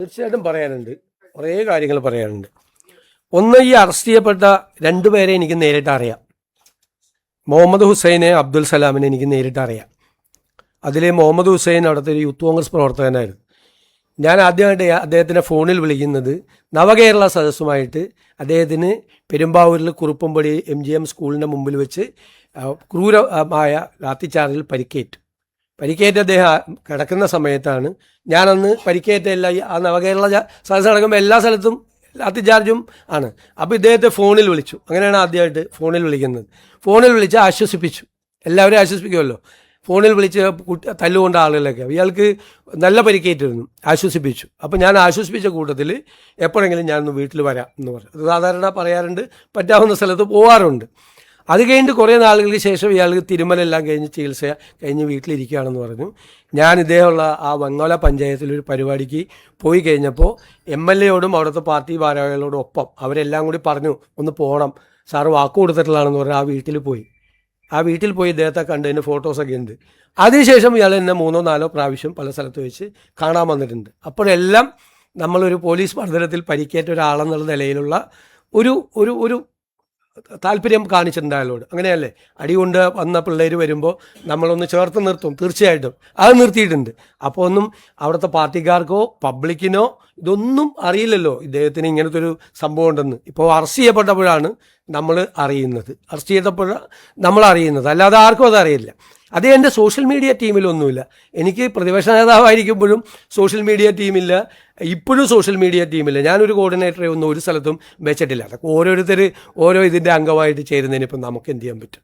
തീർച്ചയായിട്ടും പറയാനുണ്ട്. കുറേ കാര്യങ്ങൾ പറയാനുണ്ട്. ഒന്ന്, ഈ അറസ്റ്റ് ചെയ്യപ്പെട്ട രണ്ടുപേരെ എനിക്ക് നേരിട്ട് അറിയാം. മുഹമ്മദ് ഹുസൈനെ, അബ്ദുൽ സലാമിനെ എനിക്ക് നേരിട്ട് അറിയാം. അതിൽ മുഹമ്മദ് ഹുസൈൻ അവിടുത്തെ ഒരു യൂത്ത് കോൺഗ്രസ് പ്രവർത്തകനായിരുന്നു. ഞാൻ ആദ്യമായിട്ട് അദ്ദേഹത്തിനെ ഫോണിൽ വിളിക്കുന്നത് നവകേരള സദസ്സുമായിട്ട് അദ്ദേഹത്തിന് പെരുമ്പാവൂരിൽ കുറുപ്പമ്പടി MGM സ്കൂളിൻ്റെ മുമ്പിൽ വെച്ച് ക്രൂരമായ ലാത്തിച്ചാർജിൽ പരിക്കേറ്റ് അദ്ദേഹം കിടക്കുന്ന സമയത്താണ്. ഞാനന്ന് പരിക്കേറ്റ ആ നവകേരള സദസ്സ് നടക്കുമ്പോൾ എല്ലാ സ്ഥലത്തും ലാത്തിച്ചാർജും ആണ്. അപ്പോൾ ഇദ്ദേഹത്തെ ഫോണിൽ വിളിച്ചു. അങ്ങനെയാണ് ആദ്യമായിട്ട് ഫോണിൽ വിളിക്കുന്നത്. ഫോണിൽ വിളിച്ച് ആശ്വസിപ്പിച്ചു. എല്ലാവരും ആശ്വസിപ്പിക്കുമല്ലോ. ഫോണിൽ വിളിച്ച് തല്ലുകൊണ്ട ആളുകളൊക്കെ ഇയാൾക്ക് നല്ല പരിക്കേറ്റിരുന്നു. ആശ്വസിപ്പിച്ചു. അപ്പോൾ ഞാൻ ആശ്വസിപ്പിച്ച കൂട്ടത്തിൽ എപ്പോഴെങ്കിലും ഞാനൊന്ന് വീട്ടിൽ വരാം എന്ന് പറഞ്ഞു. അത് സാധാരണ പറയാറുണ്ട്, പറ്റാവുന്ന സ്ഥലത്ത് പോകാറുണ്ട്. അത് കഴിഞ്ഞിട്ട് കുറേ നാളുകൾക്ക് ശേഷം ഇയാൾക്ക് തിരുമലെല്ലാം കഴിഞ്ഞ് ചികിത്സ കഴിഞ്ഞ് വീട്ടിലിരിക്കുകയാണെന്ന് പറഞ്ഞു. ഞാൻ ഇദ്ദേഹമുള്ള ആ വെങ്ങോല പഞ്ചായത്തിലൊരു പരിപാടിക്ക് പോയി കഴിഞ്ഞപ്പോൾ MLA-യോടും അവിടുത്തെ പാർട്ടി ഭാരവാഹികളോടും ഒപ്പം അവരെല്ലാം കൂടി പറഞ്ഞു ഒന്ന് പോകണം, സാറ് വാക്ക് കൊടുത്തിട്ടുള്ളതാണെന്ന് പറഞ്ഞാൽ ആ വീട്ടിൽ പോയി ഇദ്ദേഹത്തെ കണ്ടതിന് ഫോട്ടോസൊക്കെ ഉണ്ട്. അതിനുശേഷം ഇയാൾ എന്നെ 3-4 പ്രാവശ്യം പല സ്ഥലത്ത് വെച്ച് കാണാൻ വന്നിട്ടുണ്ട്. അപ്പോഴെല്ലാം നമ്മളൊരു പോലീസ് മർദ്ദനത്തിൽ പരിക്കേറ്റ ഒരാളെന്നുള്ള നിലയിലുള്ള ഒരു ഒരു ഒരു താല്പര്യം കാണിച്ചിട്ടുണ്ട് അയാളോട്. അങ്ങനെയല്ലേ? അടികൊണ്ട് വന്ന പിള്ളേർ വരുമ്പോൾ നമ്മളൊന്ന് ചേർത്ത് നിർത്തും. തീർച്ചയായിട്ടും അത് നിർത്തിയിട്ടുണ്ട്. അപ്പോൾ ഒന്നും അവിടുത്തെ പാർട്ടിക്കാർക്കോ പബ്ലിക്കിനോ ഇതൊന്നും അറിയില്ലല്ലോ ഇദ്ദേഹത്തിന് ഇങ്ങനത്തെ ഒരു സംഭവം ഉണ്ടെന്ന്. ഇപ്പോൾ അറസ്റ്റ് ചെയ്യപ്പെട്ടപ്പോഴാണ് നമ്മൾ അറിയുന്നത്. അല്ലാതെ ആർക്കും അതറിയില്ല. അത് എൻ്റെ സോഷ്യൽ മീഡിയ ടീമിലൊന്നുമില്ല. എനിക്ക് പ്രതിപക്ഷ നേതാവായിരിക്കുമ്പോഴും സോഷ്യൽ മീഡിയ ടീമില്ല, ഇപ്പോഴും സോഷ്യൽ മീഡിയ ടീമില്ല. ഞാനൊരു കോർഡിനേറ്ററെ ഒന്നും ഒരു സ്ഥലത്തും വെച്ചിട്ടില്ല. അതൊക്കെ ഓരോരുത്തർ ഓരോ ഇതിൻ്റെ അംഗമായിട്ട് ചേരുന്നതിന് ഇപ്പം നമുക്ക് എന്ത് ചെയ്യാൻ പറ്റും?